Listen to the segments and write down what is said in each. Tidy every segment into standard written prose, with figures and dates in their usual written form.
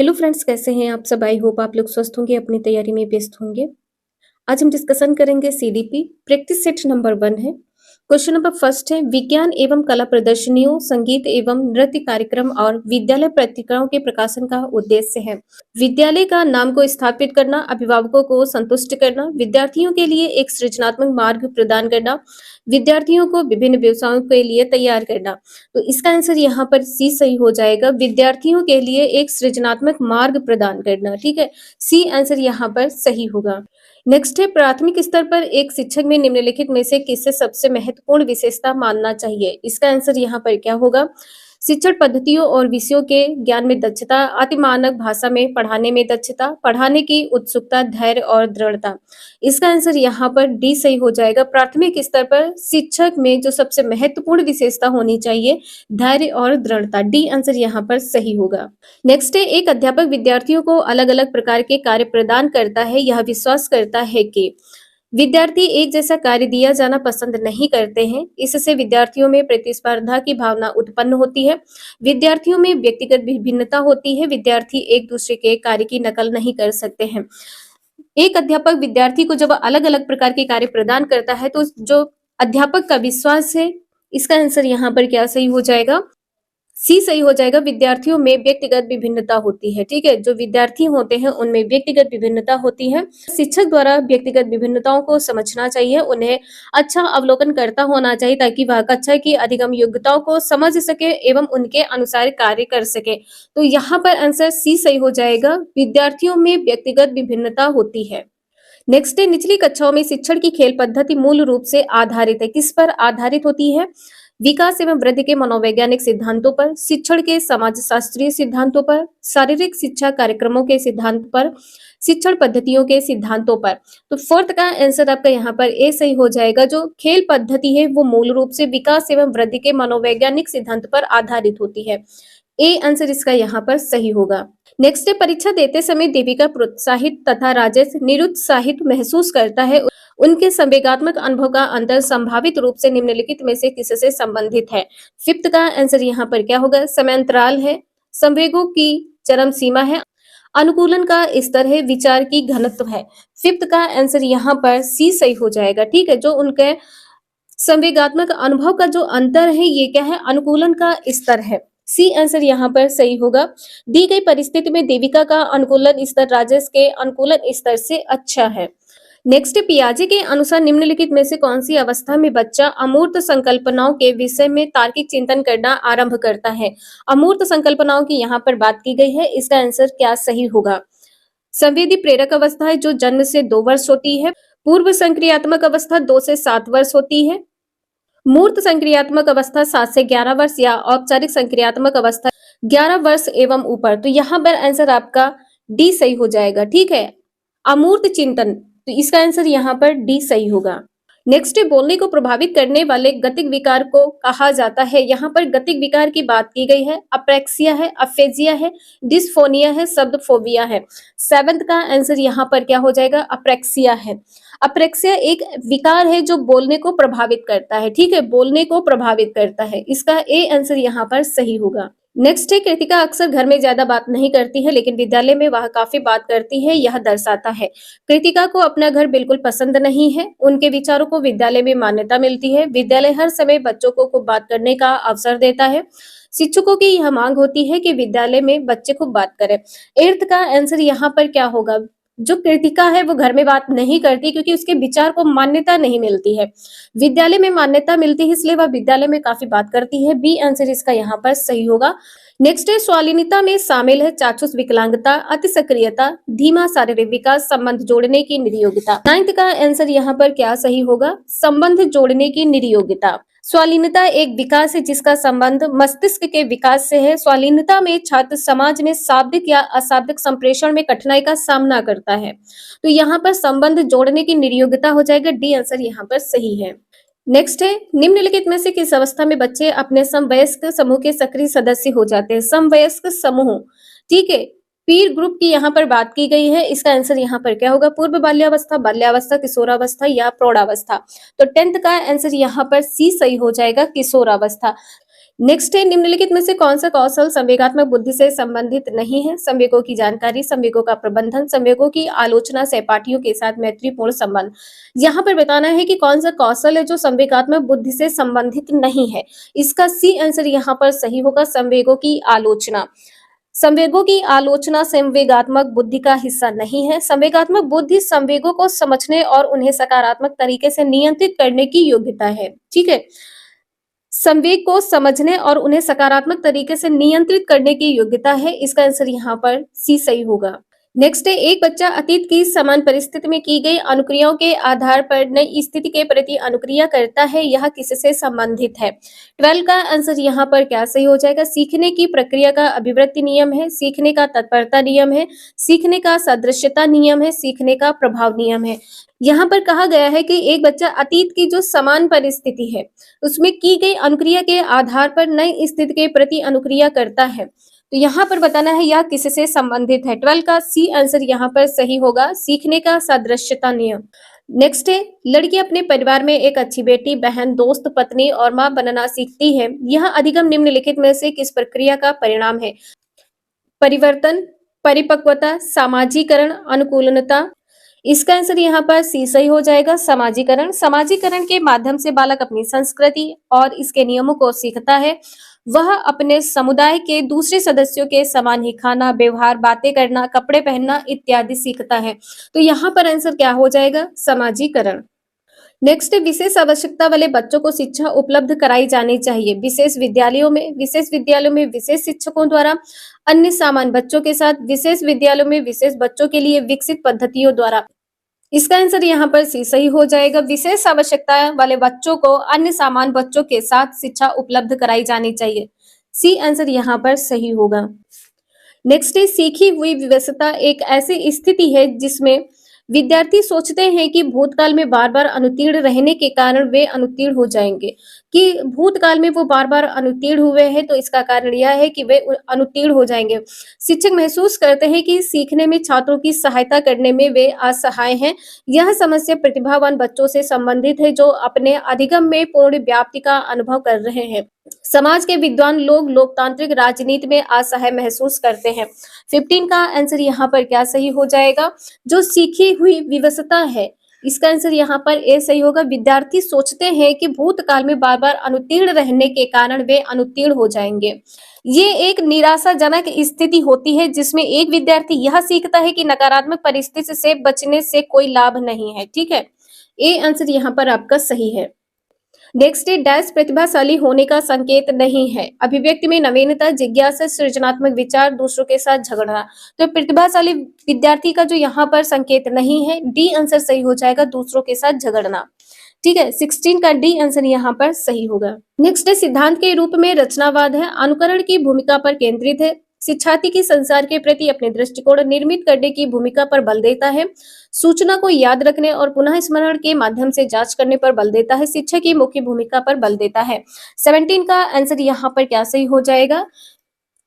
Hello friends, कैसे हैं आप सब। आई होप आप लोग स्वस्थ होंगे, अपनी तैयारी में व्यस्त होंगे। आज हम डिस्कशन करेंगे सीडीपी प्रैक्टिस सेट नंबर 1 है। क्वेश्चन नंबर फर्स्ट है, विज्ञान एवं कला प्रदर्शनियों, संगीत एवं नृत्य कार्यक्रम और विद्यालय पत्रिकाओं के प्रकाशन का उद्देश्य है। विद्यालय का नाम को स्थापित करना, अभिभावकों को संतुष्ट करना, विद्यार्थियों के लिए एक सृजनात्मक मार्ग प्रदान करना, विद्यार्थियों को विभिन्न व्यवसायों के लिए तैयार करना। तो इसका आंसर यहाँ पर सी सही हो जाएगा, विद्यार्थियों के लिए एक सृजनात्मक मार्ग प्रदान करना। ठीक है, सी आंसर यहाँ पर सही होगा। नेक्स्ट है, प्राथमिक स्तर पर एक शिक्षक में निम्नलिखित में से किससे सबसे महत्वपूर्ण विशेषता मानना चाहिए। इसका आंसर यहाँ पर क्या होगा। शिक्षण पद्धतियों और विषयों के ज्ञान में दक्षता, अति मानक भाषा में पढ़ाने में दक्षता, पढ़ाने की उत्सुकता, धैर्य और दृढ़ता। इसका आंसर यहाँ पर डी सही हो जाएगा। प्राथमिक स्तर पर शिक्षक में जो सबसे महत्वपूर्ण विशेषता होनी चाहिए, धैर्य और दृढ़ता। डी आंसर यहाँ पर सही होगा। नेक्स्ट है, एक अध्यापक विद्यार्थियों को अलग अलग प्रकार के कार्य प्रदान करता है। यह विश्वास करता है कि विद्यार्थी एक जैसा कार्य दिया जाना पसंद नहीं करते हैं। इससे विद्यार्थियों में प्रतिस्पर्धा की भावना उत्पन्न होती है। विद्यार्थियों में व्यक्तिगत विभिन्नता होती है। विद्यार्थी एक दूसरे के कार्य की नकल नहीं कर सकते हैं। एक अध्यापक विद्यार्थी को जब अलग अलग प्रकार के कार्य प्रदान करता है तो जो अध्यापक का विश्वास है, इसका आंसर यहाँ पर क्या सही हो जाएगा। सी सही हो जाएगा। विद्यार्थियों में व्यक्तिगत विभिन्नता होती है। ठीक है, जो विद्यार्थी होते हैं उनमें व्यक्तिगत विभिन्नता होती है। शिक्षक द्वारा व्यक्तिगत विभिन्नताओं को समझना चाहिए, उन्हें अच्छा अवलोकन करता होना चाहिए ताकि वह कक्षा की अधिगम योग्यताओं को समझ सके एवं उनके अनुसार कार्य कर सके। तो यहाँ पर आंसर सी सही हो जाएगा, विद्यार्थियों में व्यक्तिगत विभिन्नता होती है। नेक्स्ट है, निचली कक्षाओं में शिक्षण की खेल पद्धति मूल रूप से आधारित है। किस पर आधारित होती है। विकास एवं वृद्धि के मनोवैज्ञानिक सिद्धांतों पर, शिक्षण के समाजशास्त्रीय सिद्धांतों पर, शारीरिक शिक्षा कार्यक्रमों के सिद्धांत पर, शिक्षण पद्धतियों के सिद्धांतों पर। तो फोर्थ का आंसर आपका यहाँ पर ए सही हो जाएगा। जो खेल पद्धति है वो मूल रूप से विकास एवं वृद्धि के मनोवैज्ञानिक सिद्धांत पर आधारित होती है। ए आंसर इसका यहाँ पर सही होगा। नेक्स्ट है, परीक्षा देते समय देविका प्रोत्साहित तथा राजेश निरुत्साहित महसूस करता है। उनके संवेगात्मक अनुभव का अंतर संभावित रूप से निम्नलिखित में से किससे संबंधित है। फिफ्थ का आंसर यहाँ पर क्या होगा। समयांतराल है, संवेगों की चरम सीमा है, अनुकूलन का स्तर है, विचार की घनत्व है। फिफ्थ का आंसर यहाँ पर सी सही हो जाएगा। ठीक है, जो उनके संवेगात्मक अनुभव का जो अंतर है ये क्या है, अनुकूलन का स्तर है। सी आंसर यहाँ पर सही होगा। दी गई परिस्थिति में देविका का अनुकूलन स्तर राजेश के अनुकूलन स्तर से अच्छा है। नेक्स्ट, पियाजे के अनुसार निम्नलिखित में से कौन सी अवस्था में बच्चा अमूर्त संकल्पनाओं के विषय में तार्किक चिंतन करना आरंभ करता है। अमूर्त संकल्पनाओं की यहाँ पर बात की गई है, इसका आंसर क्या सही होगा। संवेदी प्रेरक अवस्था है जो जन्म से 2 वर्ष होती है। पूर्व संक्रियात्मक अवस्था 2 से 7 वर्ष होती है। मूर्त संक्रियात्मक अवस्था 7 से 11 वर्ष या औपचारिक संक्रियात्मक अवस्था 11 वर्ष एवं ऊपर। तो यहाँ पर आंसर आपका डी सही हो जाएगा। ठीक है, अमूर्त चिंतन, तो इसका आंसर यहाँ पर डी सही होगा। नेक्स्ट है, बोलने को प्रभावित करने वाले गतिक विकार को कहा जाता है। यहाँ पर गतिक विकार की बात की गई है। अप्रेक्सिया है, अफेजिया है, डिस्फोनिया है, शब्द फोबिया है। सेवेंथ का आंसर यहाँ पर क्या हो जाएगा, अप्रेक्सिया है। अप्रेक्सिया एक विकार है जो बोलने को प्रभावित करता है। ठीक है, बोलने को प्रभावित करता है। इसका ए आंसर यहाँ पर सही होगा। नेक्स्ट है, कृतिका अक्सर घर में ज्यादा बात नहीं करती है लेकिन विद्यालय में वह काफी बात करती है। यह दर्शाता है कृतिका को अपना घर बिल्कुल पसंद नहीं है। उनके विचारों को विद्यालय में मान्यता मिलती है। विद्यालय हर समय बच्चों को खूब बात करने का अवसर देता है। शिक्षकों की यह मांग होती है कि विद्यालय में बच्चे खूब बात करें। एर्थ का आंसर यहाँ पर क्या होगा। जो कृतिका है वो घर में बात नहीं करती क्योंकि उसके विचार को मान्यता नहीं मिलती है। विद्यालय में मान्यता मिलती है इसलिए वह विद्यालय में काफी बात करती है। बी आंसर इसका यहाँ पर सही होगा। नेक्स्ट है, स्वालीनता में शामिल है चाक्षुष विकलांगता, अति सक्रियता, धीमा शारीरिक विकास, संबंध जोड़ने की निर्योग्यता। नाइन्थ का आंसर यहाँ पर क्या सही होगा, संबंध जोड़ने की निर्योग्यता। स्वालीनता एक विकास है जिसका संबंध मस्तिष्क के विकास से है। स्वालीनता में छात्र समाज में शाब्दिक या अशाब्दिक संप्रेषण में कठिनाई का सामना करता है। तो यहाँ पर संबंध जोड़ने की निर्योग्यता हो जाएगा। डी आंसर यहाँ पर सही है। नेक्स्ट है, निम्नलिखित में से किस अवस्था में बच्चे अपने समवयस्क समूह के सक्रिय सदस्य हो जाते हैं। समवयस्क समूह, ठीक है, पीर ग्रुप की यहाँ पर बात की गई है। इसका आंसर यहाँ पर क्या होगा, पूर्व बाल्यावस्था, बाल्यावस्था, किशोरावस्था या प्रौढ़ावस्था। तो 10th का आंसर यहाँ पर सी सही हो जाएगा, किशोरावस्था। नेक्स्ट है, निम्नलिखित में से कौन सा कौशल संवेगात्मक बुद्धि से संबंधित नहीं है? संवेगों की जानकारी, संवेगों का प्रबंधन, संवेगों की आलोचना, सहपाठियों के साथ मैत्रीपूर्ण संबंध। यहाँ पर बताना है कि कौन सा कौशल है जो संवेगात्मक बुद्धि से संबंधित नहीं है। इसका सी आंसर यहाँ पर सही होगा, संवेगों की आलोचना। संवेगों की आलोचना संवेगात्मक बुद्धि का हिस्सा नहीं है। संवेगात्मक बुद्धि संवेगों को समझने और उन्हें सकारात्मक तरीके से नियंत्रित करने की योग्यता है। ठीक है, संवेग को समझने और उन्हें सकारात्मक तरीके से नियंत्रित करने की योग्यता है। इसका आंसर यहाँ पर सी सही होगा। नेक्स्ट है, एक बच्चा अतीत की समान परिस्थिति में की गई अनुक्रियाओं के आधार पर नई स्थिति के प्रति अनुक्रिया करता है, यह किससे संबंधित है? 12 का आंसर यहाँ पर क्या सही हो जाएगा? सीखने की प्रक्रिया का अभिवृत्ति नियम है, सीखने का तत्परता नियम है, सीखने का सदृश्यता नियम है, सीखने का प्रभाव नियम है। यहाँ पर कहा गया है कि एक बच्चा अतीत की जो समान परिस्थिति है उसमें की गई अनुक्रिया के आधार पर नई स्थिति के प्रति अनुक्रिया करता है। तो यहाँ पर बताना है यह किससे संबंधित है। 12 का सी आंसर यहाँ पर सही होगा, सीखने का सादृश्यता नियम। नेक्स्ट है, लड़की अपने परिवार में एक अच्छी बेटी, बहन, दोस्त, पत्नी और मां बनना सीखती है। यह अधिगम निम्नलिखित में से किस प्रक्रिया का परिणाम है? परिवर्तन, परिपक्वता, सामाजीकरण, अनुकूलनता। इसका आंसर यहाँ पर सी सही हो जाएगा, समाजीकरण। समाजीकरण के माध्यम से बालक अपनी संस्कृति और इसके नियमों को सीखता है। वह अपने समुदाय के दूसरे सदस्यों के समान ही खाना, व्यवहार, बातें करना, कपड़े पहनना इत्यादि सीखता है। तो यहाँ पर आंसर क्या हो जाएगा? समाजीकरण। नेक्स्ट, विशेष आवश्यकता वाले बच्चों को शिक्षा उपलब्ध कराई जानी चाहिए। विशेष विद्यालयों में विशेष शिक्षकों द्वारा, अन्य सामान्य बच्चों के साथ, विशेष विद्यालयों में विशेष बच्चों के लिए विकसित पद्धतियों द्वारा। इसका आंसर यहाँ पर सी सही हो जाएगा, विशेष आवश्यकता वाले बच्चों को अन्य सामान्य बच्चों के साथ शिक्षा उपलब्ध कराई जानी चाहिए। सी आंसर यहाँ पर सही होगा। नेक्स्ट है, सीखी हुई विवशता एक ऐसी स्थिति है जिसमें विद्यार्थी सोचते हैं कि भूतकाल में बार बार अनुत्तीर्ण रहने के कारण वे अनुत्तीर्ण हो जाएंगे, कि भूतकाल में वो बार बार अनुत्तीर्ण हुए हैं तो इसका कारण यह है कि वे अनुत्तीर्ण हो जाएंगे। शिक्षक महसूस करते हैं कि सीखने में छात्रों की सहायता करने में वे असहाय हैं। यह समस्या प्रतिभावान बच्चों से संबंधित है जो अपने अधिगम में पूर्ण व्याप्ति का अनुभव कर रहे हैं। समाज के विद्वान लोग लोकतांत्रिक राजनीति में असहाय महसूस करते हैं। 15 का आंसर यहाँ पर क्या सही हो जाएगा? जो सीखी हुई विवशता है, इसका आंसर यहाँ पर ए सही होगा। विद्यार्थी सोचते हैं कि भूतकाल में बार बार अनुत्तीर्ण रहने के कारण वे अनुत्तीर्ण हो जाएंगे। ये एक निराशाजनक स्थिति होती है जिसमें एक विद्यार्थी यह सीखता है कि नकारात्मक परिस्थिति से बचने से कोई लाभ नहीं है। ठीक है, ए आंसर यहाँ पर आपका सही है। नेक्स्ट है, डैश प्रतिभाशाली होने का संकेत नहीं है। अभिव्यक्ति में नवीनता, जिज्ञासा, सृजनात्मक विचार, दूसरों के साथ झगड़ना। तो प्रतिभाशाली विद्यार्थी का जो यहाँ पर संकेत नहीं है, डी आंसर सही हो जाएगा, दूसरों के साथ झगड़ना। ठीक है, 16 का डी आंसर यहाँ पर सही होगा। नेक्स्ट है, सिद्धांत के रूप में रचनावाद है, अनुकरण की भूमिका पर केंद्रित है, शिक्षार्थी की संसार के प्रति अपने दृष्टिकोण निर्मित करने की भूमिका पर बल देता है, सूचना को याद रखने और पुनः स्मरण के माध्यम से जांच करने पर बल देता है, शिक्षा की मुख्य भूमिका पर बल देता है। 17 का आंसर यहाँ पर क्या सही हो जाएगा?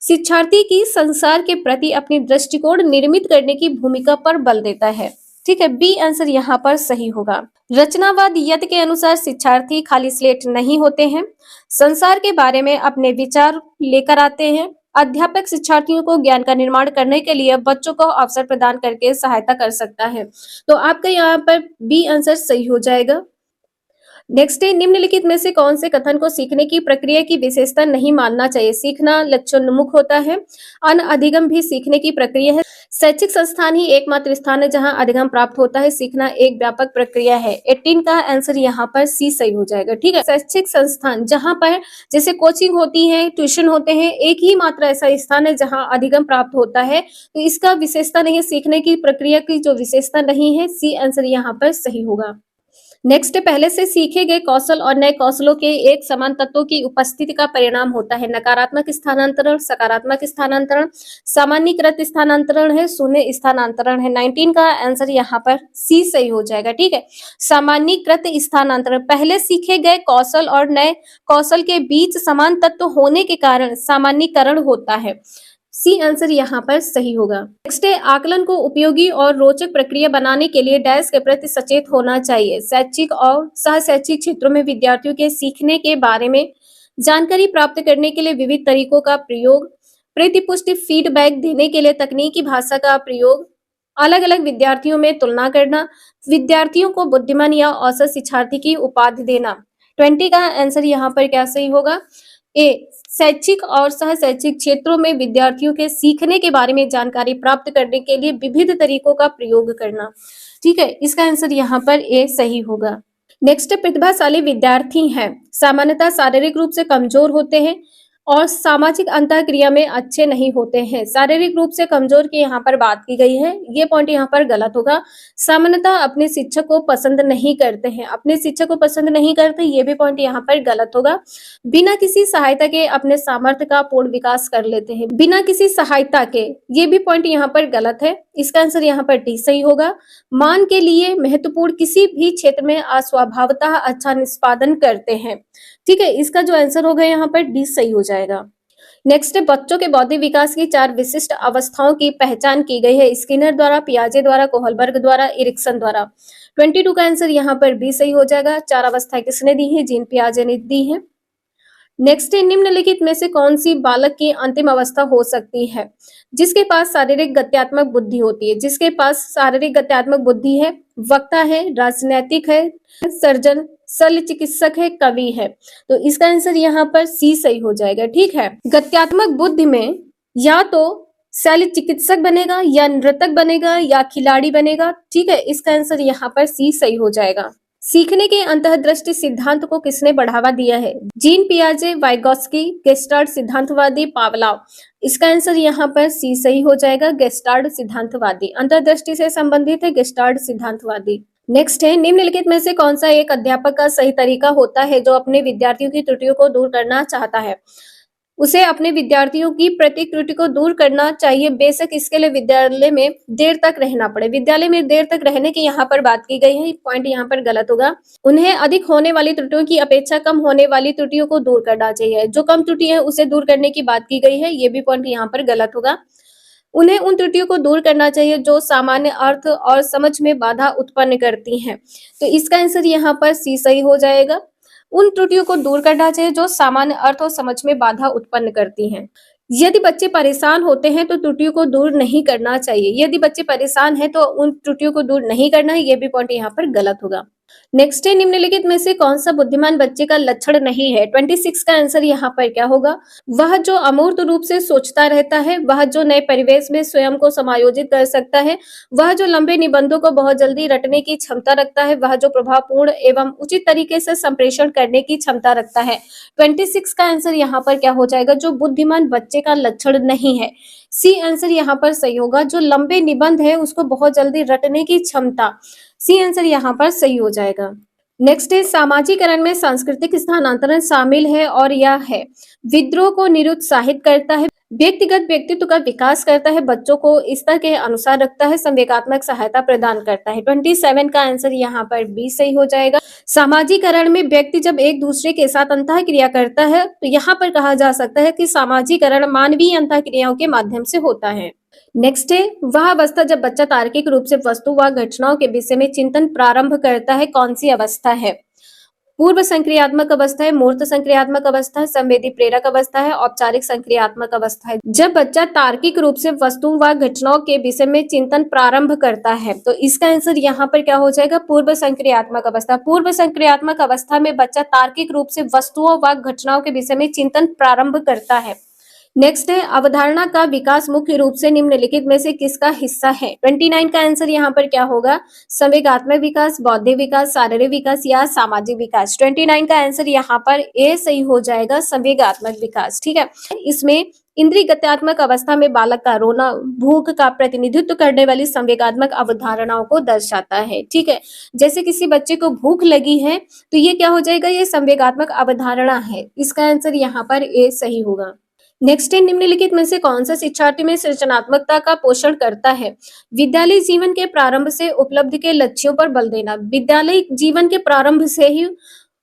शिक्षार्थी की संसार के प्रति अपनी दृष्टिकोण निर्मित करने की भूमिका पर बल देता है। ठीक है, बी आंसर यहाँ पर सही होगा। रचनावाद यत के अनुसार शिक्षार्थी खाली स्लेट नहीं होते हैं, संसार के बारे में अपने विचार लेकर आते हैं। अध्यापक शिक्षार्थियों को ज्ञान का निर्माण करने के लिए बच्चों को अवसर प्रदान करके सहायता कर सकता है। तो आपका यहाँ पर बी आंसर सही हो जाएगा। नेक्स्ट है, निम्नलिखित में से कौन से कथन को सीखने की प्रक्रिया की विशेषता नहीं मानना चाहिए? सीखना लक्ष्योन्मुख होता है, अनअधिगम भी सीखने की प्रक्रिया है, शैक्षिक संस्थान ही एकमात्र स्थान है जहां अधिगम प्राप्त होता है, सीखना एक व्यापक प्रक्रिया है। 18 का आंसर यहाँ पर सी सही हो जाएगा। ठीक है, शैक्षिक संस्थान जहां पर जैसे कोचिंग होती है, ट्यूशन होते हैं, एक ही मात्र ऐसा स्थान है जहां अधिगम प्राप्त होता है, तो इसका विशेषता नहीं है, सीखने की प्रक्रिया की जो विशेषता नहीं है, सी आंसर यहाँ पर सही होगा। नेक्स्ट, पहले से सीखे गए कौशल और नए कौशलों के एक समान तत्वों की उपस्थिति का परिणाम होता है नकारात्मक स्थानांतरण, सकारात्मक स्थानांतरण, सामान्यीकृत स्थानांतरण है, शून्य स्थानांतरण है। 19 का आंसर यहाँ पर सी सही हो जाएगा। ठीक है, सामान्यीकृत स्थानांतरण, पहले सीखे गए कौशल और नए कौशल के बीच समान तत्व होने के कारण सामान्यीकरण होता है। सी आंसर यहाँ पर सही होगा। नेक्स्ट है, आकलन को उपयोगी और रोचक प्रक्रिया बनाने के लिए डैश के प्रति सचेत होना चाहिए। शैक्षिक और सह शैक्षिक क्षेत्रों में विद्यार्थियों के सीखने के बारे में जानकारी प्राप्त करने के लिए विविध तरीकों का प्रयोग, प्रतिपुष्टि फीडबैक देने के लिए तकनीकी भाषा का प्रयोग, अलग अलग विद्यार्थियों में तुलना करना, विद्यार्थियों को बुद्धिमान या औसत शिक्षार्थी की उपाधि देना। 20 का आंसर यहाँ पर क्या सही होगा? ए, शैक्षिक और सह शैक्षिक क्षेत्रों में विद्यार्थियों के सीखने के बारे में जानकारी प्राप्त करने के लिए विविध तरीकों का प्रयोग करना। ठीक है, इसका आंसर यहाँ पर ए सही होगा। नेक्स्ट, प्रतिभाशाली विद्यार्थी हैं सामान्यतः शारीरिक रूप से कमजोर होते हैं और सामाजिक अंतःक्रिया में अच्छे नहीं होते हैं। शारीरिक रूप से कमजोर की यहाँ पर बात की गई है, ये पॉइंट यहाँ पर गलत होगा। सामान्यतः अपने शिक्षक को पसंद नहीं करते हैं, अपने शिक्षक को पसंद नहीं करते, ये भी पॉइंट यहाँ पर गलत होगा। बिना किसी सहायता के अपने सामर्थ्य का पूर्ण विकास कर लेते हैं, बिना किसी सहायता के, ये भी पॉइंट यहाँ पर गलत है। इसका आंसर यहाँ पर डी सही होगा। मान के लिए महत्वपूर्ण किसी भी क्षेत्र में अस्वभावतः अच्छा निष्पादन करते हैं। ठीक है, इसका जो आंसर होगा यहाँ पर डी सही हो जाएगा। नेक्स्ट है, बच्चों के बौद्धिक विकास की 4 विशिष्ट अवस्थाओं की पहचान की गई है स्किनर द्वारा, पियाजे द्वारा, कोहलबर्ग द्वारा, एरिक्सन द्वारा। 22 का आंसर यहाँ पर बी सही हो जाएगा। 4 अवस्थाएं किसने दी है? जीन पियाजे ने दी है। नेक्स्ट है, निम्नलिखित में से कौन सी बालक की अंतिम अवस्था हो सकती है? जिसके पास शारीरिक गत्यात्मक बुद्धि होती है, जिसके पास शारीरिक गत्यात्मक बुद्धि है, वक्ता है, राजनैतिक है, सर्जन, शल्य चिकित्सक है, कवि है। तो इसका आंसर यहाँ पर सी सही हो जाएगा। ठीक है, गत्यात्मक बुद्धि में या तो शल्य चिकित्सक बनेगा या नृतक बनेगा या खिलाड़ी बनेगा। ठीक है, इसका आंसर यहाँ पर सी सही हो जाएगा। सीखने के अंतःदृष्टि सिद्धांत को किसने बढ़ावा दिया है? जीन पियाजे, वाइगोत्स्की, गेस्टाल्ट सिद्धांतवादी, पावलोव। इसका आंसर यहाँ पर सी सही हो जाएगा। गेस्टाल्ट सिद्धांतवादी अंतर्दृष्टि से संबंधित है, गेस्टाल्ट सिद्धांतवादी। नेक्स्ट है, निम्नलिखित में से कौन सा एक अध्यापक का सही तरीका होता है जो अपने विद्यार्थियों की त्रुटियों को दूर करना चाहता है? उसे अपने विद्यार्थियों की प्रत्येक त्रुटि को दूर करना चाहिए, बेशक इसके लिए विद्यालय में देर तक रहना पड़े। विद्यालय में देर तक रहने की यहाँ पर बात की गई है, पॉइंट यहाँ पर गलत होगा। उन्हें अधिक होने वाली त्रुटियों की अपेक्षा कम होने वाली त्रुटियों को दूर करना चाहिए। जो कम त्रुटि है उसे दूर करने की बात की गई है, ये भी पॉइंट यहाँ पर गलत होगा। उन्हें उन त्रुटियों को दूर करना चाहिए जो सामान्य अर्थ और समझ में बाधा उत्पन्न करती हैं। तो इसका आंसर यहाँ पर सी सही हो जाएगा। उन त्रुटियों को दूर करना चाहिए जो सामान्य अर्थ और समझ में बाधा उत्पन्न करती हैं। यदि बच्चे परेशान होते हैं तो त्रुटियों को दूर नहीं करना चाहिए। यदि बच्चे परेशान हैं तो उन त्रुटियों को दूर नहीं करना है, ये भी पॉइंट यहाँ पर गलत होगा। नेक्स्ट है, निम्नलिखित में से कौन सा बुद्धिमान बच्चे का लक्षण नहीं है? 26 का आंसर यहाँ पर क्या होगा? वह जो अमूर्त रूप से सोचता रहता है, वह जो नए परिवेश में स्वयं को समायोजित कर सकता है, वह जो लंबे निबंधों को बहुत जल्दी रटने की क्षमता रखता है, वह जो प्रभावपूर्ण एवं उचित तरीके से संप्रेषण करने की क्षमता रखता है। 26 का आंसर यहाँ पर क्या हो जाएगा? जो बुद्धिमान बच्चे का लक्षण नहीं है। सी आंसर यहाँ पर सही होगा। जो लंबे निबंध है उसको बहुत जल्दी रटने की क्षमता, सी आंसर यहाँ पर सही हो जाएगा। नेक्स्ट है, सामाजिकरण में सांस्कृतिक स्थानांतरण शामिल है और यह है विद्रोह को निरुत्साहित करता है, व्यक्तिगत व्यक्तित्व का विकास करता है, बच्चों को स्तर के अनुसार रखता है, संवेगात्मक सहायता प्रदान करता है। 27 का आंसर यहाँ पर बी सही हो जाएगा। सामाजिकरण में व्यक्ति जब एक दूसरे के साथ अंतःक्रिया करता है तो यहाँ पर कहा जा सकता है कि सामाजिकरण मानवीय अंतःक्रियाओं के माध्यम से होता है। नेक्स्ट है, वह अवस्था जब बच्चा तार्किक रूप से वस्तु व घटनाओं के विषय में चिंतन प्रारंभ करता है, कौन सी अवस्था है? पूर्व संक्रियात्मक अवस्था है, मूर्त संक्रियात्मक अवस्था है, संवेदी प्रेरक अवस्था है, औपचारिक संक्रियात्मक अवस्था है। जब बच्चा तार्किक रूप से वस्तु व घटनाओं के विषय में चिंतन प्रारंभ करता है तो इसका आंसर यहाँ पर क्या हो जाएगा? पूर्व संक्रियात्मक अवस्था। पूर्व संक्रियात्मक अवस्था में बच्चा तार्किक रूप से वस्तुओं व घटनाओं के विषय में चिंतन प्रारंभ करता है। नेक्स्ट है, अवधारणा का विकास मुख्य रूप से निम्नलिखित में से किसका हिस्सा है? 29 का आंसर यहाँ पर क्या होगा? संवेगात्मक विकास, बौद्धिक विकास, शारीरिक विकास या सामाजिक विकास। 29 का आंसर यहाँ पर ए सही हो जाएगा, संवेगात्मक विकास। ठीक है, इसमें इंद्रिय गत्यात्मक अवस्था में बालक का रोना भूख का प्रतिनिधित्व करने वाली संवेगात्मक अवधारणाओं को दर्शाता है। ठीक है, जैसे किसी बच्चे को भूख लगी है तो ये क्या हो जाएगा? ये संवेगात्मक अवधारणा है। इसका आंसर यहाँ पर ए सही होगा। नेक्स्ट है, निम्नलिखित में से कौन सा शिक्षार्थी में सृजनात्मकता का पोषण करता है? विद्यालय जीवन के प्रारंभ से उपलब्धि के लक्ष्यों पर बल देना। विद्यालय जीवन के प्रारंभ से ही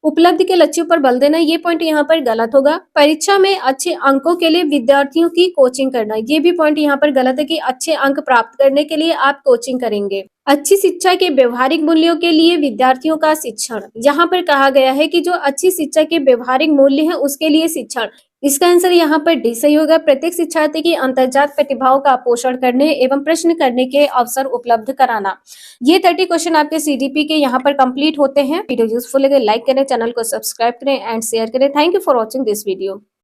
उपलब्धि के लक्ष्यों पर बल देना, ये पॉइंट यहाँ पर गलत होगा। परीक्षा में अच्छे अंकों के लिए विद्यार्थियों की कोचिंग करना, ये भी पॉइंट यहाँ पर गलत है कि अच्छे अंक प्राप्त करने के लिए आप कोचिंग करेंगे। अच्छी शिक्षा के व्यवहारिक मूल्यों के लिए विद्यार्थियों का शिक्षण। यहाँ पर कहा गया है कि जो अच्छी शिक्षा के व्यवहारिक मूल्य हैं उसके लिए शिक्षण। इसका आंसर यहाँ पर डी सही होगा। प्रत्येक शिक्षार्थी की अंतर्जात प्रतिभाओं का पोषण करने एवं प्रश्न करने के अवसर उपलब्ध कराना। ये 30 क्वेश्चन आपके सीडीपी के यहाँ पर कंप्लीट होते हैं। वीडियो यूजफुल लगे लाइक करें, चैनल को सब्सक्राइब करें एंड शेयर करें। Thank you for watching this video.